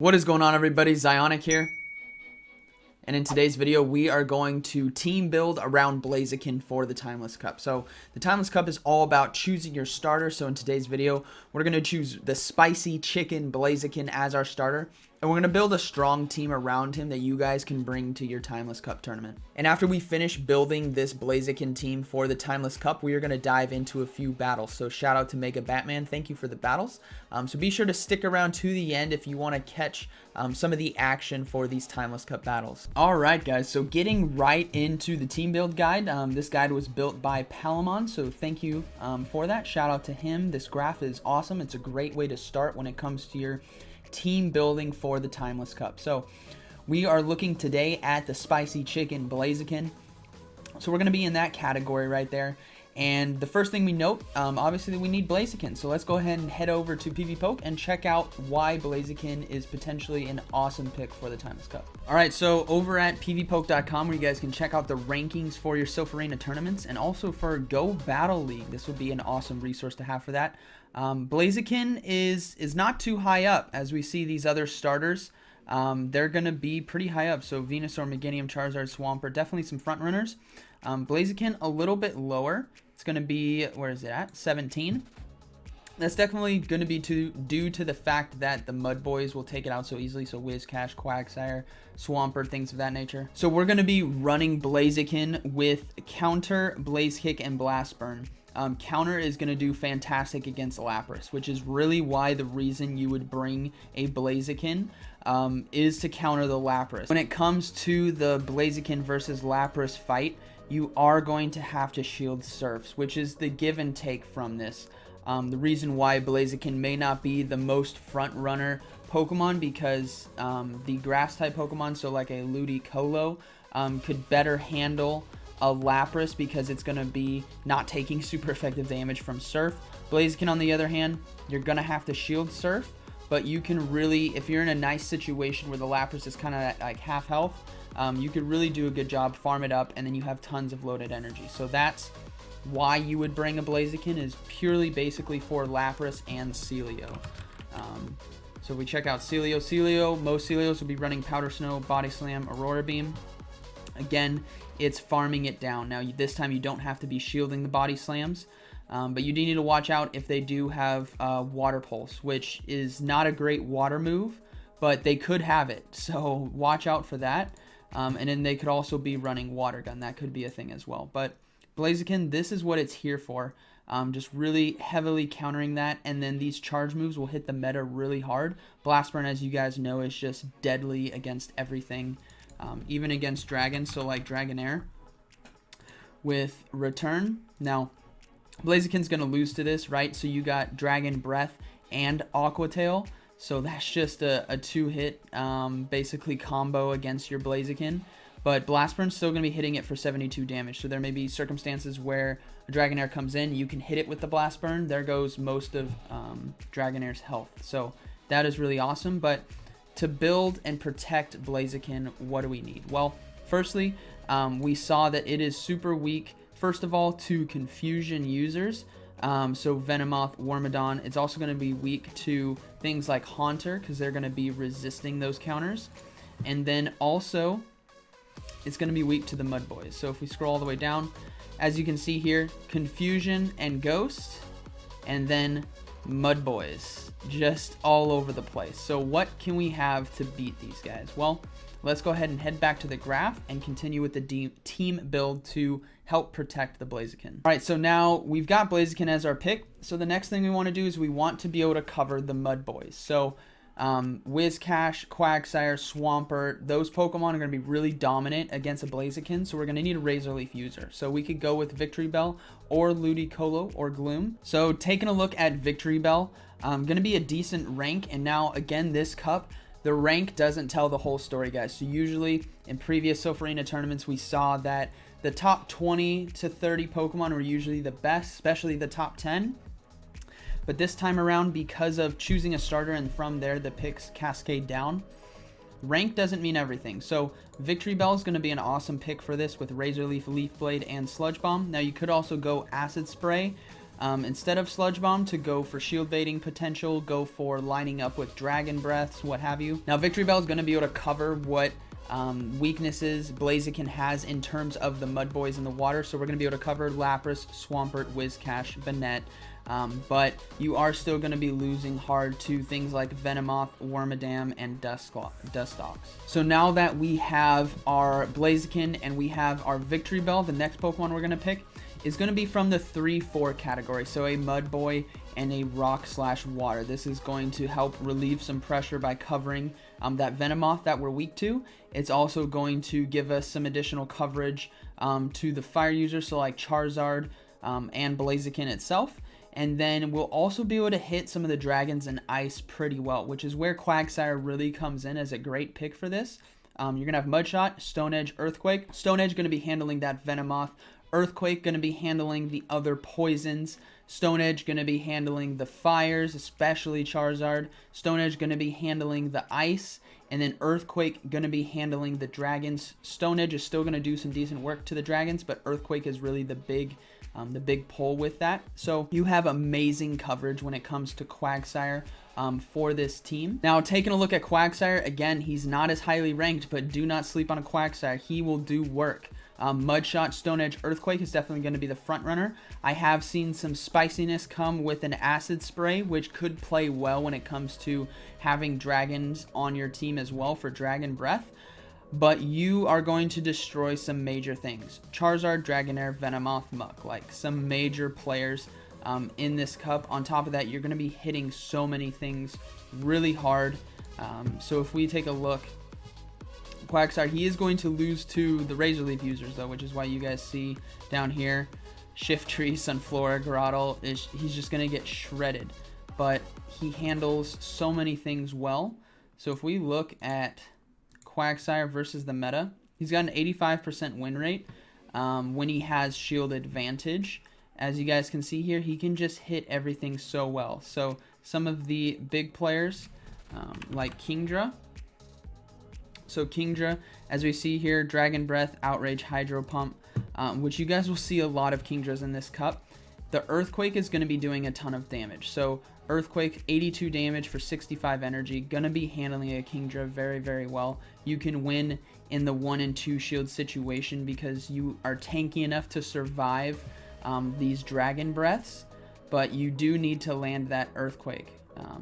What is going on, everybody? Zyonik here. And in today's video, we are going to team build around Blaziken for the Timeless Cup. So the Timeless Cup is all about choosing your starter. So in today's video, we're going to choose the Spicy Chicken Blaziken as our starter. And we're going to build a strong team around him that you guys can bring to your Timeless Cup tournament. And after we finish building this Blaziken team for the Timeless Cup, we are going to dive into a few battles. So shout out to Mega Batman. Thank you for the battles. So be sure to stick around to the end if you want to catch some of the action for these Timeless Cup battles. Alright guys, so getting right into the team build guide. This guide was built by Palamon, so thank you for that. Shout out to him. This graph is awesome. It's a great way to start when it comes to your team building for the Timeless Cup. So we are looking today at the Spicy Chicken Blaziken. So we're going to be in that category right there. And the first thing we note, obviously we need Blaziken. So let's go ahead and head over to PvPoke and check out why Blaziken is potentially an awesome pick for the Timeless Cup. Alright, so over at pvpoke.com where you guys can check out the rankings for your Silph Arena tournaments and also for Go Battle League. This would be an awesome resource to have for that. Blaziken is not too high up as we see these other starters. They're going to be pretty high up. So Venusaur, Meganium, Charizard, Swampert, definitely some front runners. Blaziken a little bit lower. It's going to be, where is it at? 17. That's definitely going to be due to the fact that the Mud Boys will take it out so easily. So Whiscash, Quagsire, Swampert, things of that nature. So we're going to be running Blaziken with Counter, Blaze Kick, and Blast Burn. Counter is going to do fantastic against Lapras, which is really why the reason you would bring a Blaziken is to counter the Lapras. When it comes to the Blaziken versus Lapras fight, you are going to have to shield Surfs, which is the give and take from this. The reason why Blaziken may not be the most front runner Pokemon because the grass type Pokemon, so like a Ludicolo, could better handle a Lapras because it's going to be not taking super effective damage from Surf. Blaziken, on the other hand, you're going to have to shield Surf, but you can really, if you're in a nice situation where the Lapras is kind of at like half health, you could really do a good job, farm it up, and then you have tons of loaded energy. So that's why you would bring a Blaziken, is purely basically for Lapras and Celio. So if we check out Celio, most Celios will be running Powder Snow, Body Slam, Aurora Beam. Again, it's farming it down. Now, this time you don't have to be shielding the Body Slams, but you do need to watch out if they do have Water Pulse, which is not a great water move, but they could have it. So watch out for that. And then they could also be running Water Gun. That could be a thing as well. But Blaziken, this is what it's here for. Just really heavily countering that. And then these charge moves will hit the meta really hard. Blast Burn, as you guys know, is just deadly against everything. Even against dragons, so like Dragonair with Return. Now, Blaziken's going to lose to this, right? So you got Dragon Breath and Aqua Tail. So that's just a two-hit, basically, combo against your Blaziken. But Blast Burn's still going to be hitting it for 72 damage. So there may be circumstances where a Dragonair comes in, you can hit it with the Blast Burn. There goes most of Dragonair's health. So that is really awesome. But to build and protect Blaziken, what do we need? Well, firstly, we saw that it is super weak, first of all, to Confusion users. So Venomoth, Wormadon. It's also going to be weak to things like Haunter because they're going to be resisting those counters. And then also, it's going to be weak to the Mud Boys. So if we scroll all the way down, as you can see here, Confusion and Ghost, and then Mud Boys, just all over the place. So what can we have to beat these guys? Well, let's go ahead and head back to the graph and continue with the team build to help protect the Blaziken. All right, so now we've got Blaziken as our pick. So the next thing we want to do is we want to be able to cover the Mud Boys. So Whiscash, Quagsire, Swampert, those Pokemon are going to be really dominant against a Blaziken, so we're going to need a Razor Leaf user. So we could go with Victory Bell or Ludicolo or Gloom. So taking a look at Victory Bell, going to be a decent rank, and now again this cup, the rank doesn't tell the whole story, guys. So usually in previous Silph Arena tournaments, we saw that the top 20 to 30 Pokemon were usually the best, especially the top 10. But this time around, because of choosing a starter and from there the picks cascade down, rank doesn't mean everything. So Victory Bell is going to be an awesome pick for this with Razor Leaf, Leaf Blade, and Sludge Bomb. Now you could also go Acid Spray instead of Sludge Bomb to go for shield baiting potential, go for lining up with Dragon Breaths, what have you. Now Victory Bell is going to be able to cover what weaknesses Blaziken has in terms of the Mud Boys in the water. So we're going to be able to cover Lapras, Swampert, Whiscash, Banette. But you are still going to be losing hard to things like Venomoth, Wormadam, and Dustox. So now that we have our Blaziken and we have our Victory Bell, the next Pokemon we're going to pick is going to be from the 3-4 category. So a Mud Boy and a Rock/Water. This is going to help relieve some pressure by covering that Venomoth that we're weak to. It's also going to give us some additional coverage to the fire user, so like Charizard and Blaziken itself. And then we'll also be able to hit some of the dragons and ice pretty well, which is where Quagsire really comes in as a great pick for this. You're going to have Mudshot, Stone Edge, Earthquake. Stone Edge going to be handling that Venomoth. Earthquake going to be handling the other poisons. Stone Edge going to be handling the fires, especially Charizard. Stone Edge going to be handling the ice. And then Earthquake going to be handling the dragons. Stone Edge is still going to do some decent work to the dragons, but Earthquake is really the big pull with that. So you have amazing coverage when it comes to Quagsire for this team. Now, taking a look at Quagsire, again, he's not as highly ranked, but do not sleep on a Quagsire. He will do work. Mudshot, Stone Edge, Earthquake is definitely going to be the front runner. I have seen some spiciness come with an Acid Spray, which could play well when it comes to having dragons on your team as well for Dragon Breath. But you are going to destroy some major things. Charizard, Dragonair, Venomoth, Muck, like some major players in this cup. On top of that, you're going to be hitting so many things really hard. So if we take a look, Quagsire, he is going to lose to the Razor Leaf users though, which is why you guys see down here, Shiftry, Sunflora, Grotle, he's just going to get shredded. But he handles so many things well. So if we look at Quagsire versus the meta, he's got an 85% win rate when he has shield advantage. As you guys can see here, he can just hit everything so well. So some of the big players like Kingdra. So Kingdra, as we see here, Dragon Breath, Outrage, Hydro Pump, which you guys will see a lot of Kingdras in this cup. The Earthquake is going to be doing a ton of damage. So Earthquake, 82 damage for 65 energy, going to be handling a Kingdra very, very well. You can win in the 1 and 2 shield situation because you are tanky enough to survive these Dragon Breaths, but you do need to land that Earthquake.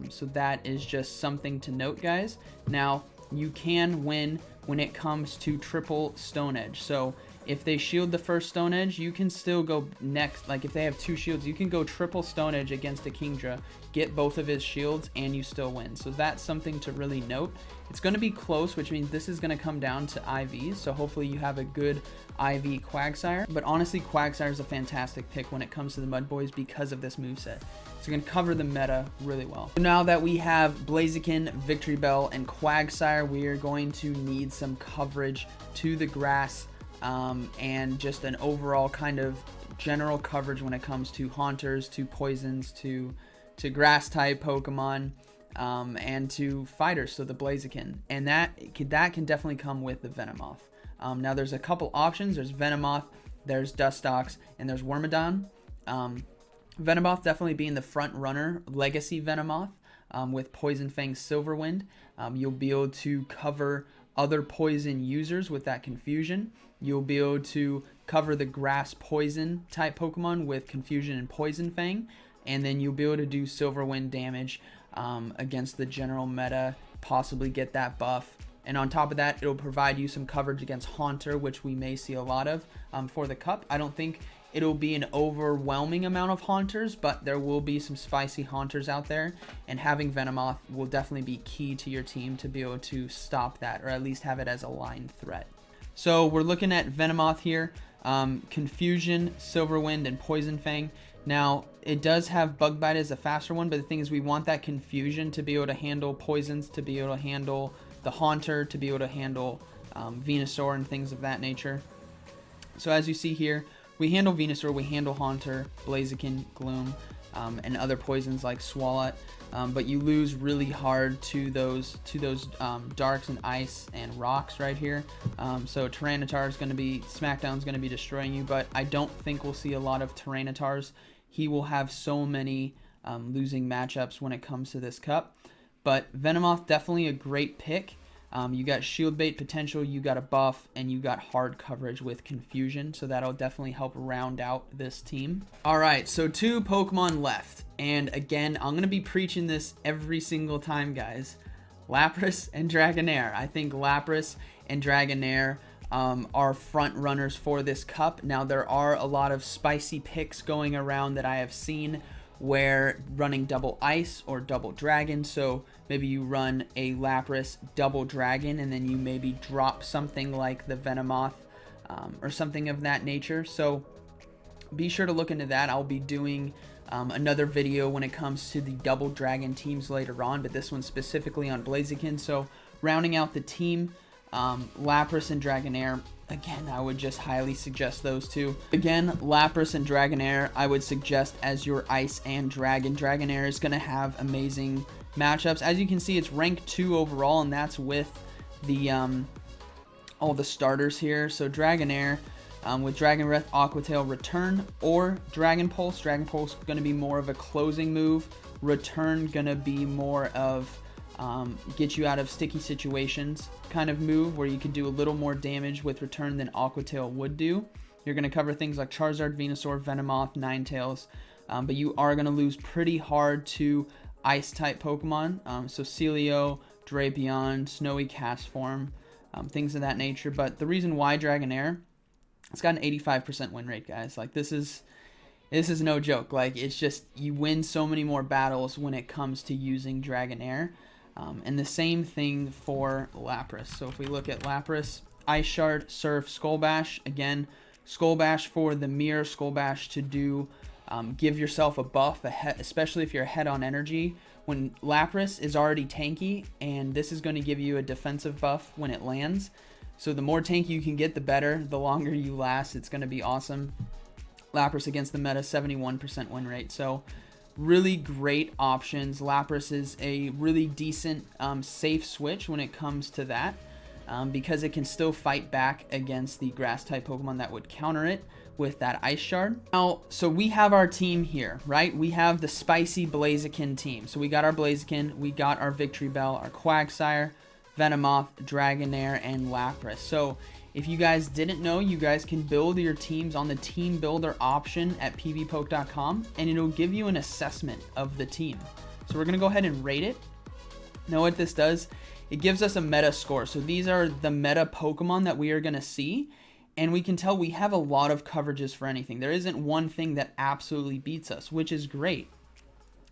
So that is just something to note, guys. Now, you can win when it comes to triple Stone Edge. So if they shield the first Stone Edge, you can still go next. Like if they have 2 shields, you can go triple Stone Edge against a Kingdra, get both of his shields, and you still win. So that's something to really note. It's going to be close, which means this is going to come down to IVs. So hopefully you have a good IV Quagsire. But honestly, Quagsire is a fantastic pick when it comes to the Mud Boys because of this moveset. So you can cover the meta really well. So now that we have Blaziken, Victory Bell, and Quagsire, we are going to need some coverage to the grass and just an overall kind of general coverage when it comes to haunters, to poisons, to grass type Pokemon, and to fighters, so the Blaziken. And that can definitely come with the Venomoth. Now there's a couple options. There's Venomoth, there's Dustox, and there's Wormadam. Venomoth definitely being the front runner, Legacy Venomoth, with Poison Fang Silverwind. You'll be able to cover other poison users with that Confusion. You'll be able to cover the grass poison type Pokemon with Confusion and Poison Fang. And then you'll be able to do Silverwind damage against the general meta, possibly get that buff. And on top of that, it'll provide you some coverage against Haunter, which we may see a lot of for the cup. I don't think it'll be an overwhelming amount of Haunters, but there will be some spicy Haunters out there. And having Venomoth will definitely be key to your team to be able to stop that, or at least have it as a line threat. So we're looking at Venomoth here. Confusion, Silverwind, and Poison Fang. Now, it does have Bug Bite as a faster one, but the thing is we want that Confusion to be able to handle poisons, to be able to handle the Haunter, to be able to handle Venusaur and things of that nature. So as you see here, we handle Venusaur, we handle Haunter, Blaziken, Gloom, and other poisons like Swalot. But you lose really hard to those Darks and Ice and Rocks right here. So Tyranitar is going to be, Smackdown's going to be destroying you, but I don't think we'll see a lot of Tyranitars he will have so many losing matchups when it comes to this cup. But Venomoth, definitely a great pick. You got shield bait potential, you got a buff, and you got hard coverage with confusion, so that'll definitely help round out this team. Alright, so 2 Pokemon left, and again, I'm going to be preaching this every single time, guys. Lapras and Dragonair. I think Lapras and Dragonair are front runners for this cup. Now, there are a lot of spicy picks going around that I have seen, where running double ice or double dragon, so maybe you run a Lapras double dragon and then you maybe drop something like the Venomoth or something of that nature. So be sure to look into that. I'll be doing another video when it comes to the double dragon teams later on, but this one's specifically on Blaziken. So rounding out the team, Lapras and Dragonair. Again, I would just highly suggest those two. Again, Lapras and Dragonair, I would suggest as your Ice and Dragon. Dragonair is going to have amazing matchups. As you can see, it's rank 2 overall, and that's with the all the starters here. So Dragonair with Dragon Breath, Aqua Tail, Return, or Dragon Pulse. Dragon Pulse going to be more of a closing move. Return going to be more of get you out of sticky situations kind of move, where you can do a little more damage with Return than Aqua Tail would do. You're going to cover things like Charizard, Venusaur, Venomoth, Ninetales, but you are going to lose pretty hard to Ice type Pokemon, so Celio, Drapion, Snowy Castform, things of that nature. But the reason why Dragonair, it's got an 85% win rate, guys. Like, this is no joke. Like, it's just, you win so many more battles when it comes to using Dragonair. And the same thing for Lapras. So if we look at Lapras, Ice Shard, Surf, Skull Bash. Again, Skull Bash for the mirror, Skull Bash to do, give yourself a buff, especially if you're ahead on energy. When Lapras is already tanky, and this is going to give you a defensive buff when it lands. So the more tanky you can get, the better. The longer you last, it's going to be awesome. Lapras against the meta, 71% win rate. So really great options. Lapras is a really decent, safe switch when it comes to that, because it can still fight back against the grass type Pokemon that would counter it with that Ice Shard. Now, so we have our team here, right? We have the spicy Blaziken team. So we got our Blaziken, we got our Victory Bell, our Quagsire, Venomoth, Dragonair, and Lapras. So if you guys didn't know, you guys can build your teams on the team builder option at pvpoke.com, and it'll give you an assessment of the team. So we're going to go ahead and rate it. Now what this does, it gives us a meta score. So these are the meta Pokemon that we are going to see, and we can tell we have a lot of coverages for anything. There isn't one thing that absolutely beats us, which is great.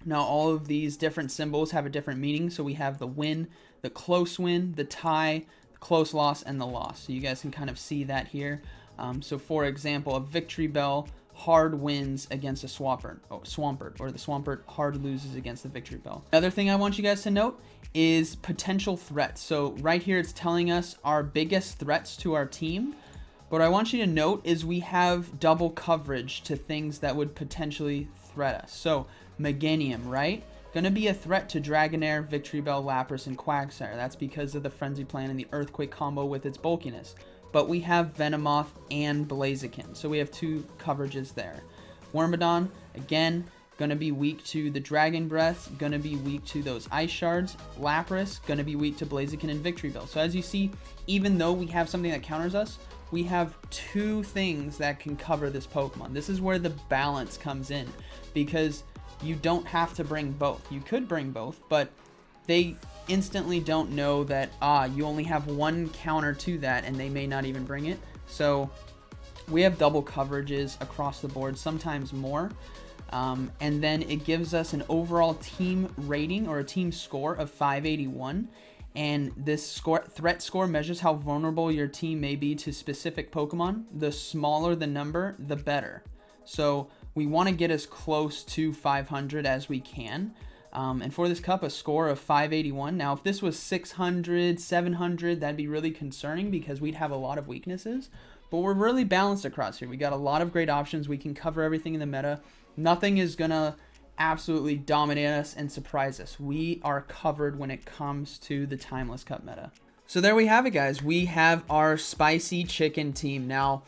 Now all of these different symbols have a different meaning. So we have the win, the close win, the tie, close loss, and the loss. So you guys can kind of see that here. So for example, a Victory Bell hard wins against a Swampert, or the Swampert hard loses against the Victory Bell. Another thing I want you guys to note is potential threats. So right here it's telling us our biggest threats to our team. What I want you to note is we have double coverage to things that would potentially threat us. So Meganium, right? Going to be a threat to Dragonair, Victory Bell, Lapras, and Quagsire. That's because of the Frenzy Plant and the Earthquake combo with its bulkiness. But we have Venomoth and Blaziken, so we have 2 coverages there. Wormadon, again, going to be weak to the Dragon Breath, going to be weak to those Ice Shards. Lapras, going to be weak to Blaziken and Victory Bell. So as you see, even though we have something that counters us, we have 2 things that can cover this Pokemon. This is where the balance comes in, because you don't have to bring both. You could bring both, but they instantly don't know that, you only have 1 counter to that, and they may not even bring it. So we have double coverages across the board, sometimes more. And then it gives us an overall team rating, or a team score, of 581. And this threat score measures how vulnerable your team may be to specific Pokemon. The smaller the number, the better. So we want to get as close to 500 as we can. And for this cup, a score of 581. Now, if this was 600, 700, that'd be really concerning, because we'd have a lot of weaknesses. But we're really balanced across here. We got a lot of great options. We can cover everything in the meta. Nothing is going to absolutely dominate us and surprise us. We are covered when it comes to the Timeless Cup meta. So there we have it, guys. We have our spicy chicken team. Now,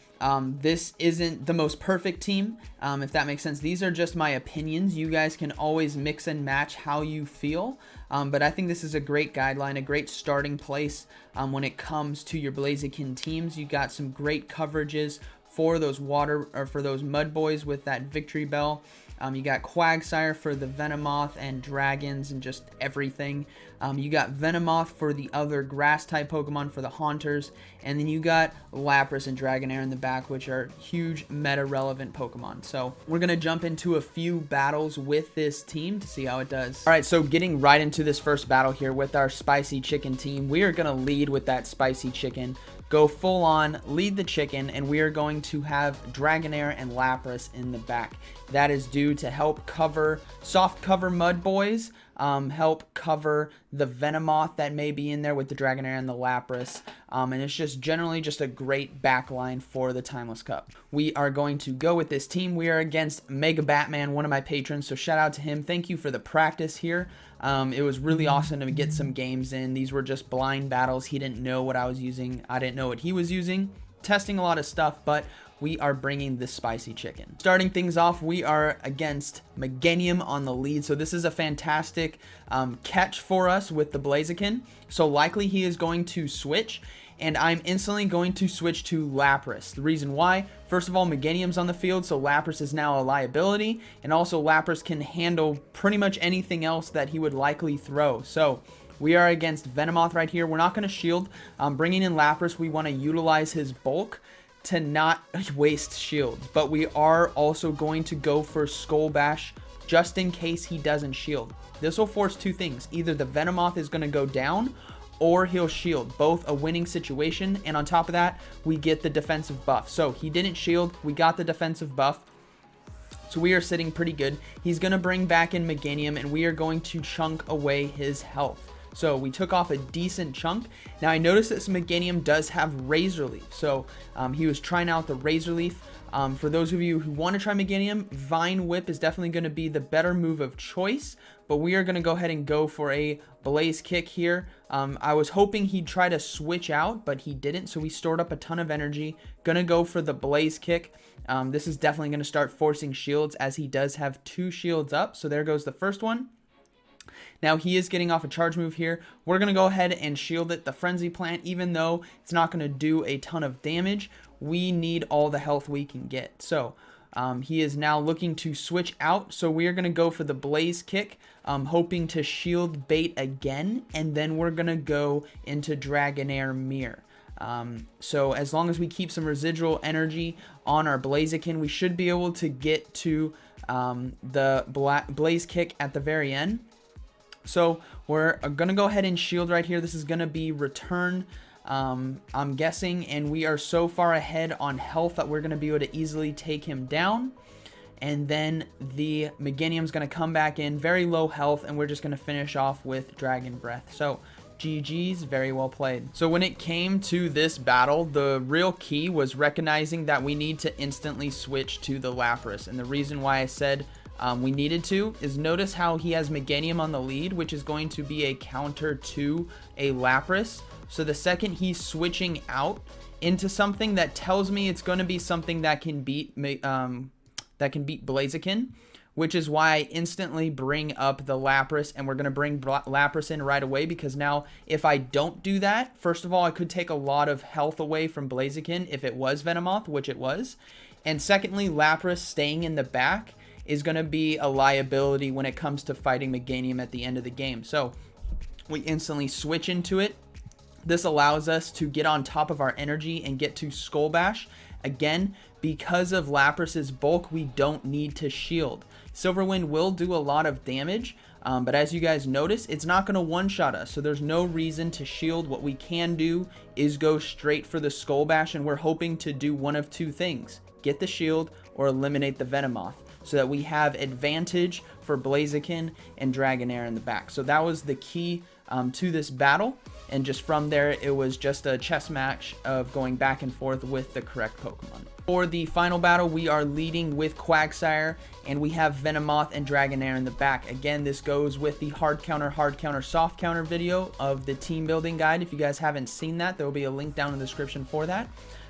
this isn't the most perfect team, if that makes sense. These are just my opinions. You guys can always mix and match how you feel. But I think this is a great guideline, a great starting place when it comes to your Blaziken teams. You got some great coverages for those mud boys with that victory bell. You got Quagsire for the Venomoth and dragons and just everything. You got Venomoth for the other grass type Pokemon for the Haunters. And then you got Lapras and Dragonair in the back, which are huge meta relevant Pokemon. So we're going to jump into a few battles with this team to see how it does. All right, so getting right into this first battle here with our spicy chicken team, we are going to lead with that spicy chicken. Go full on, lead the chicken, and we are going to have Dragonair and Lapras in the back. That is due to help cover, soft cover Mud Boys, help cover the Venomoth that may be in there with the Dragonair and the Lapras. And it's just generally just a great backline for the Timeless Cup. We are going to go with this team. We are against Mega Batman, one of my patrons, so shout out to him. Thank you for the practice here. It was really awesome to get some games in. These were just blind battles. He didn't know what I was using. I didn't know what he was using. Testing a lot of stuff, but we are bringing the spicy chicken. Starting things off, we are against Meganium on the lead. So this is a fantastic catch for us with the Blaziken. So likely he is going to switch, and I'm instantly going to switch to Lapras. The reason why, first of all, Meganium's on the field, so Lapras is now a liability, and also Lapras can handle pretty much anything else that he would likely throw. So we are against Venomoth right here. We're not going to shield. Bringing in Lapras, we want to utilize his bulk to not waste shields, but we are also going to go for Skull Bash just in case he doesn't shield. This will force two things. Either the Venomoth is going to go down or he'll shield, both a winning situation, and on top of that, we get the defensive buff. So he didn't shield, we got the defensive buff, so we are sitting pretty good. He's going to bring back in Meganium, and we are going to chunk away his health. So we took off a decent chunk. Now I noticed that Meganium does have Razor Leaf, so he was trying out the Razor Leaf. For those of you who want to try Meganium, Vine Whip is definitely going to be the better move of choice, but we are going to go ahead and go for a Blaze Kick here. I was hoping he'd try to switch out, but he didn't, so we stored up a ton of energy. Gonna go for the Blaze Kick. This is definitely going to start forcing shields, as he does have 2 shields up, so there goes the first one. Now he is getting off a charge move here. We're going to go ahead and shield it. The Frenzy Plant, even though it's not going to do a ton of damage, we need all the health we can get. So he is now looking to switch out. So we are going to go for the Blaze Kick, hoping to shield bait again. And then we're going to go into Dragonair Mirror. So as long as we keep some residual energy on our Blaziken, we should be able to get to the Blaze Kick at the very end. So we're going to go ahead and shield right here. This is going to be return, I'm guessing, and we are so far ahead on health that we're going to be able to easily take him down. And then the Meganium's going to come back in, very low health, and we're just going to finish off with Dragon Breath. So GG's, very well played. So when it came to this battle, the real key was recognizing that we need to instantly switch to the Lapras. And the reason why I said we needed to is notice how he has Meganium on the lead, which is going to be a counter to a Lapras. So the second he's switching out into something, that tells me it's going to be something that can beat Blaziken, which is why I instantly bring up the Lapras, and we're going to bring Lapras in right away, because now if I don't do that, first of all, I could take a lot of health away from Blaziken if it was Venomoth, which it was. And secondly, Lapras staying in the back is going to be a liability when it comes to fighting Meganium at the end of the game. So we instantly switch into it. This allows us to get on top of our energy and get to Skull Bash. Again, because of Lapras's bulk, we don't need to shield. Silverwind will do a lot of damage, but as you guys notice, it's not going to one-shot us, so there's no reason to shield. What we can do is go straight for the Skull Bash, and we're hoping to do one of two things: get the shield or eliminate the Venomoth, so that we have advantage for Blaziken and Dragonair in the back. So that was the key to this battle. And just from there, it was just a chess match of going back and forth with the correct Pokemon. For the final battle, we are leading with Quagsire, and we have Venomoth and Dragonair in the back. Again, this goes with the hard counter, soft counter video of the team building guide. If you guys haven't seen that, there will be a link down in the description for that.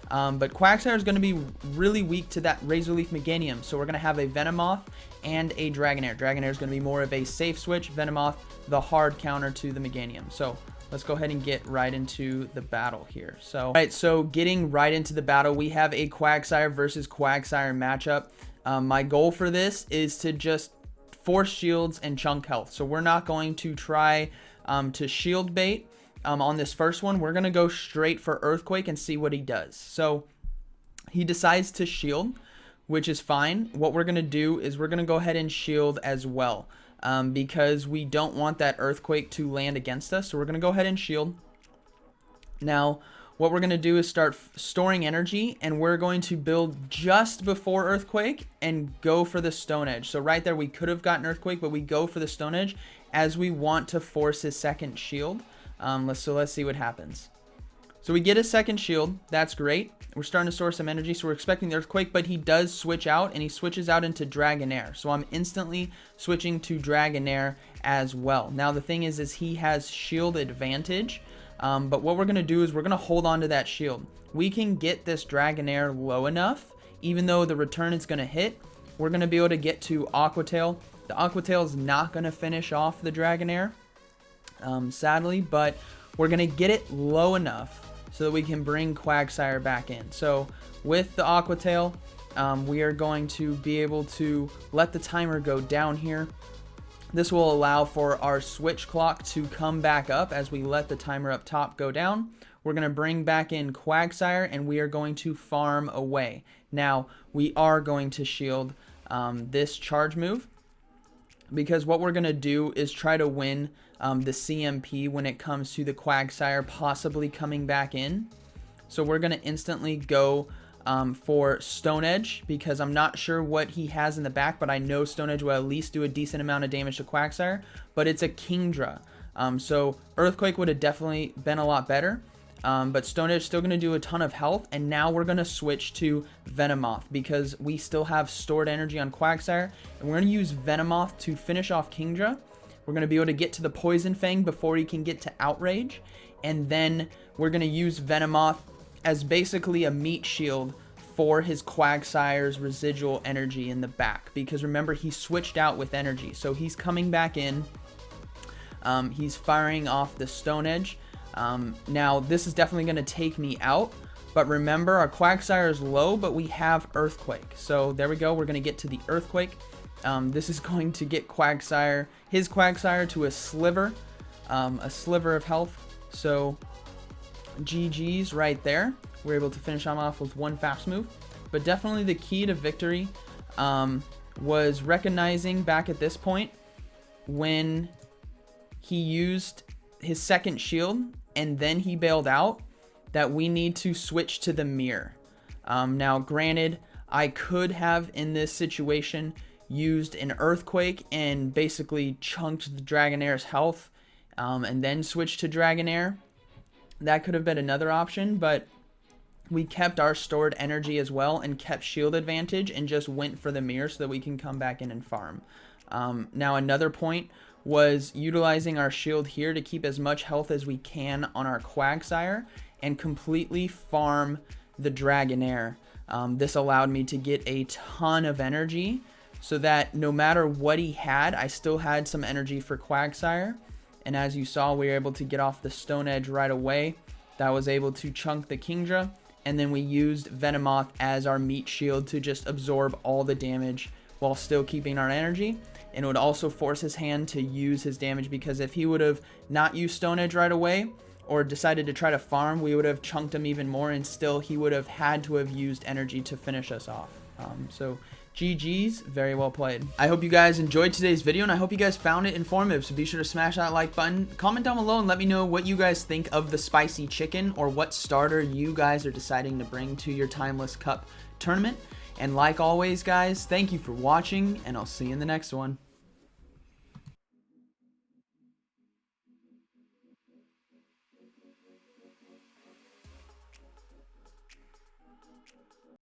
But Quagsire is going to be really weak to that Razor Leaf Meganium, so we're going to have a Venomoth and a Dragonair. Dragonair is going to be more of a safe switch, Venomoth the hard counter to the Meganium. So let's go ahead and get right into the battle here. So getting right into the battle, we have a Quagsire versus Quagsire matchup. My goal for this is to just force shields and chunk health. So we're not going to try to shield bait on this first one. We're going to go straight for Earthquake and see what he does. So he decides to shield, which is fine. What we're going to do is we're going to go ahead and shield as well. Because we don't want that Earthquake to land against us. So we're going to go ahead and shield. Now, what we're going to do is start storing energy, and we're going to build just before Earthquake and go for the Stone Edge. So right there, we could have gotten Earthquake, but we go for the Stone Edge as we want to force his second shield. Let's see what happens. So we get a second shield. That's great. We're starting to store some energy, so we're expecting the Earthquake, but he does switch out, and he switches out into Dragonair. So I'm instantly switching to Dragonair as well. Now the thing is he has shield advantage, but what we're going to do is we're going to hold on to that shield. We can get this Dragonair low enough, even though the return is going to hit, we're going to be able to get to Aqua Tail. The Aqua Tail is not going to finish off the Dragonair, sadly, but we're going to get it low enough so that we can bring Quagsire back in. So with the Aqua Tail, we are going to be able to let the timer go down here. This will allow for our switch clock to come back up as we let the timer up top go down. We're going to bring back in Quagsire, and we are going to farm away. Now, we are going to shield this charge move, because what we're going to do is try to win the CMP when it comes to the Quagsire possibly coming back in. So we're going to instantly go for Stone Edge, because I'm not sure what he has in the back, but I know Stone Edge will at least do a decent amount of damage to Quagsire, but it's a Kingdra. So Earthquake would have definitely been a lot better. But Stone Edge is still going to do a ton of health, and now we're going to switch to Venomoth because we still have stored energy on Quagsire, and we're going to use Venomoth to finish off Kingdra. We're going to be able to get to the Poison Fang before he can get to Outrage, and then we're going to use Venomoth as basically a meat shield for his Quagsire's residual energy in the back, because remember, he switched out with energy, so he's coming back in. He's firing off the Stone Edge. Now, this is definitely going to take me out, but remember, our Quagsire is low, but we have Earthquake. So there we go. We're going to get to the Earthquake. This is going to get Quagsire, his Quagsire, to a sliver of health. So GG's right there. We're able to finish him off with one fast move. But definitely the key to victory was recognizing back at this point when he used his second shield and then he bailed out, that we need to switch to the mirror. Now granted, I could have in this situation used an Earthquake and basically chunked the Dragonair's health and then switched to Dragonair. That could have been another option, but we kept our stored energy as well and kept shield advantage and just went for the mirror so that we can come back in and farm. Now another point was utilizing our shield here to keep as much health as we can on our Quagsire and completely farm the Dragonair. This allowed me to get a ton of energy so that no matter what he had, I still had some energy for Quagsire. And as you saw, we were able to get off the Stone Edge right away. That was able to chunk the Kingdra. And then we used Venomoth as our meat shield to just absorb all the damage while still keeping our energy. And it would also force his hand to use his damage, because if he would have not used Stone Edge right away or decided to try to farm, we would have chunked him even more, and still he would have had to have used energy to finish us off. So GG's, very well played. I hope you guys enjoyed today's video, and I hope you guys found it informative, so be sure to smash that like button. Comment down below and let me know what you guys think of the spicy chicken, or what starter you guys are deciding to bring to your Timeless Cup tournament. And like always, guys, thank you for watching, and I'll see you in the next one.